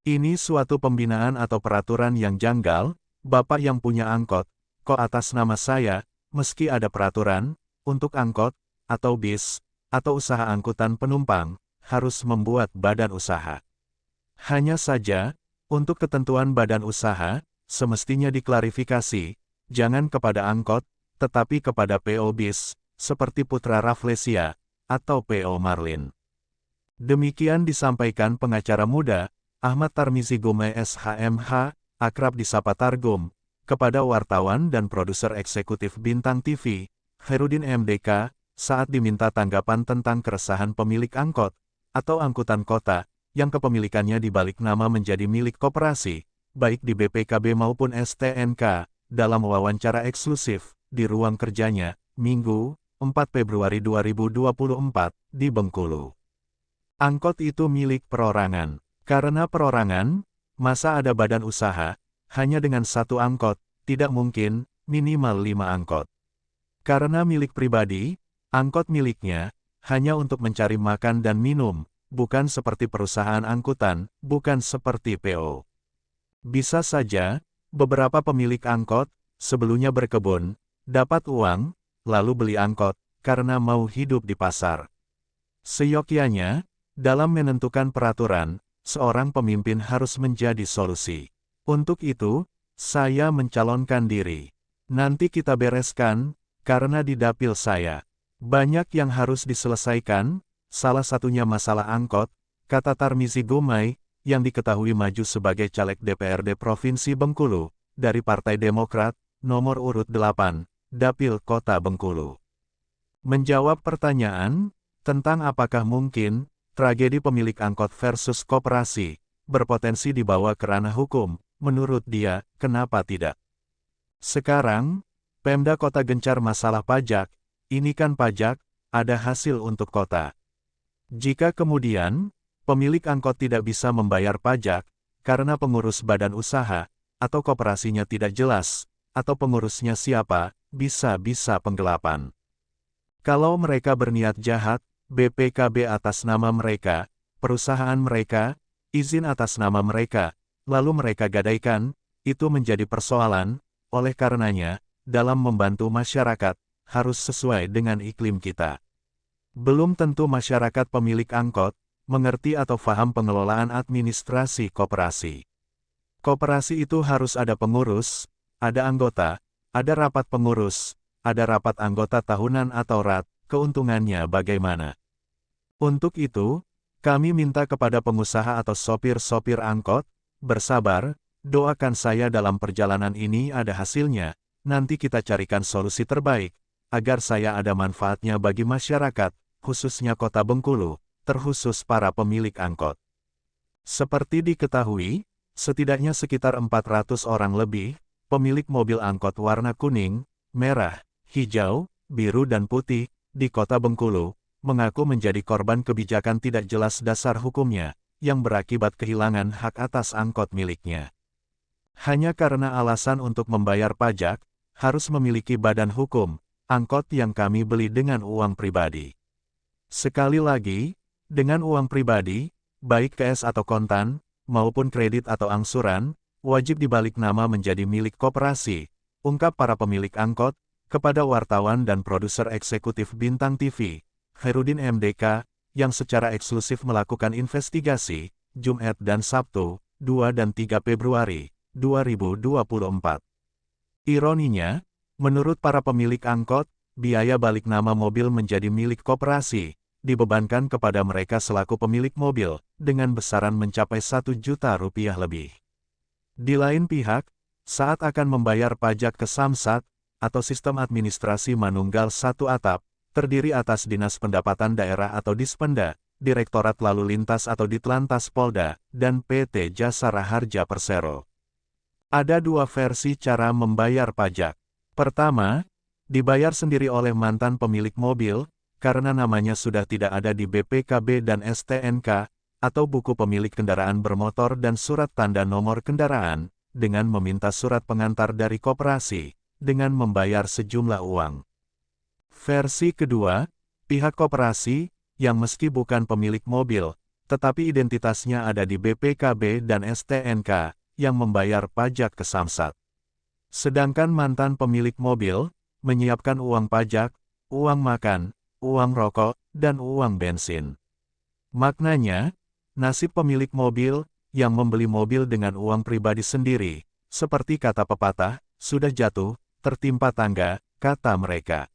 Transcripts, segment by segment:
Ini suatu pembinaan atau peraturan yang janggal, Bapak yang punya angkot, kok atas nama saya, meski ada peraturan, untuk angkot, atau bis, atau usaha angkutan penumpang, harus membuat badan usaha. Hanya saja, untuk ketentuan badan usaha, semestinya diklarifikasi, jangan kepada angkot, tetapi kepada PO bis, seperti Putra Rafflesia, atau PO Marlin. Demikian disampaikan pengacara muda, Ahmad Tarmizi Gumai SHMH, akrab disapa Targum, kepada wartawan dan produser eksekutif Bintang TV, Khairuddin MDK, saat diminta tanggapan tentang keresahan pemilik angkot, atau angkutan kota, yang kepemilikannya dibalik nama menjadi milik koperasi, baik di BPKB maupun STNK, dalam wawancara eksklusif, di ruang kerjanya, Minggu, 4 Februari 2024, di Bengkulu. Angkot itu milik perorangan. Karena perorangan, masa ada badan usaha, hanya dengan satu angkot, tidak mungkin, minimal 5 angkot. Karena milik pribadi, angkot miliknya, hanya untuk mencari makan dan minum, bukan seperti perusahaan angkutan, bukan seperti PO. Bisa saja, beberapa pemilik angkot, sebelumnya berkebun, dapat uang, lalu beli angkot, karena mau hidup di pasar. Seyogyanya, dalam menentukan peraturan, seorang pemimpin harus menjadi solusi. Untuk itu, saya mencalonkan diri. Nanti kita bereskan, karena di dapil saya. Banyak yang harus diselesaikan, salah satunya masalah angkot, kata Tarmizi Gumai, yang diketahui maju sebagai caleg DPRD Provinsi Bengkulu, dari Partai Demokrat, nomor urut 8, Dapil Kota Bengkulu. Menjawab pertanyaan, tentang apakah mungkin, tragedi pemilik angkot versus koperasi, berpotensi dibawa ke ranah hukum, menurut dia, kenapa tidak? Sekarang, Pemda Kota gencar masalah pajak, ini kan pajak, ada hasil untuk kota. Jika kemudian, pemilik angkot tidak bisa membayar pajak, karena pengurus badan usaha, atau koperasinya tidak jelas, atau pengurusnya siapa, bisa-bisa penggelapan. Kalau mereka berniat jahat, BPKB atas nama mereka, perusahaan mereka, izin atas nama mereka, lalu mereka gadaikan, itu menjadi persoalan, oleh karenanya, dalam membantu masyarakat, harus sesuai dengan iklim kita. Belum tentu masyarakat pemilik angkot, mengerti atau paham pengelolaan administrasi koperasi. Koperasi itu harus ada pengurus, ada anggota, ada rapat pengurus, ada rapat anggota tahunan atau RAT, keuntungannya bagaimana. Untuk itu, kami minta kepada pengusaha atau sopir-sopir angkot, bersabar, doakan saya dalam perjalanan ini ada hasilnya, nanti kita carikan solusi terbaik, agar saya ada manfaatnya bagi masyarakat, khususnya Kota Bengkulu, terkhusus para pemilik angkot. Seperti diketahui, setidaknya sekitar 400 orang lebih, pemilik mobil angkot warna kuning, merah, hijau, biru dan putih, di Kota Bengkulu, mengaku menjadi korban kebijakan tidak jelas dasar hukumnya, yang berakibat kehilangan hak atas angkot miliknya. Hanya karena alasan untuk membayar pajak, harus memiliki badan hukum, angkot yang kami beli dengan uang pribadi. Sekali lagi, dengan uang pribadi, baik cash atau kontan, maupun kredit atau angsuran, wajib dibalik nama menjadi milik koperasi, ungkap para pemilik angkot, kepada wartawan dan produser eksekutif Bintang TV, Khairuddin MDK, yang secara eksklusif melakukan investigasi, Jumat dan Sabtu, 2 dan 3 Februari, 2024. Ironinya, menurut para pemilik angkot, biaya balik nama mobil menjadi milik koperasi, dibebankan kepada mereka selaku pemilik mobil, dengan besaran mencapai 1 juta rupiah lebih. Di lain pihak, saat akan membayar pajak ke Samsat, atau Sistem Administrasi Manunggal Satu Atap, terdiri atas Dinas Pendapatan Daerah atau Dispenda, Direktorat Lalu Lintas atau Ditlantas Polda, dan PT Jasa Raharja Persero. Ada dua versi cara membayar pajak. Pertama, dibayar sendiri oleh mantan pemilik mobil, karena namanya sudah tidak ada di BPKB dan STNK, atau buku pemilik kendaraan bermotor dan surat tanda nomor kendaraan, dengan meminta surat pengantar dari koperasi, dengan membayar sejumlah uang. Versi kedua, pihak koperasi, yang meski bukan pemilik mobil, tetapi identitasnya ada di BPKB dan STNK, yang membayar pajak ke Samsat. Sedangkan mantan pemilik mobil, menyiapkan uang pajak, uang makan, uang rokok, dan uang bensin. Maknanya, nasib pemilik mobil, yang membeli mobil dengan uang pribadi sendiri, seperti kata pepatah, sudah jatuh, tertimpa tangga, kata mereka.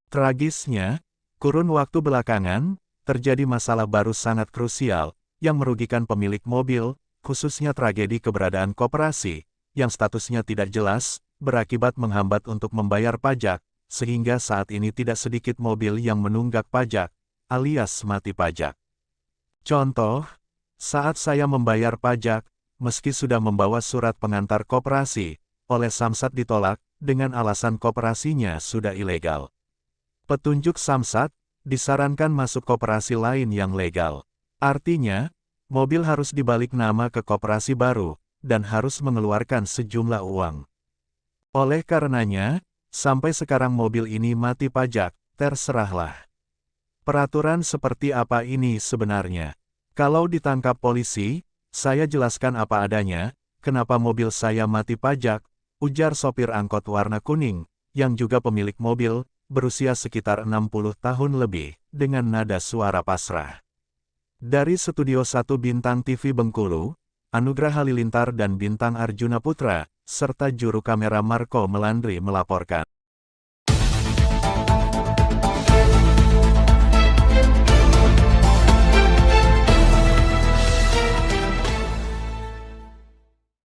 Tragisnya, kurun waktu belakangan, terjadi masalah baru sangat krusial, yang merugikan pemilik mobil, khususnya tragedi keberadaan koperasi, yang statusnya tidak jelas, berakibat menghambat untuk membayar pajak, sehingga saat ini tidak sedikit mobil yang menunggak pajak, alias mati pajak. Contoh, saat saya membayar pajak, meski sudah membawa surat pengantar koperasi, oleh Samsat ditolak, dengan alasan koperasinya sudah ilegal. Petunjuk Samsat, disarankan masuk koperasi lain yang legal. Artinya, mobil harus dibalik nama ke koperasi baru, dan harus mengeluarkan sejumlah uang. Oleh karenanya, sampai sekarang mobil ini mati pajak, terserahlah. Peraturan seperti apa ini sebenarnya? Kalau ditangkap polisi, saya jelaskan apa adanya, kenapa mobil saya mati pajak, ujar sopir angkot warna kuning, yang juga pemilik mobil, berusia sekitar 60 tahun lebih, dengan nada suara pasrah. Dari Studio 1 Bintang TV Bengkulu, Anugrah Halilintar dan Bintang Arjuna Putra, serta juru kamera Marco Melandri melaporkan.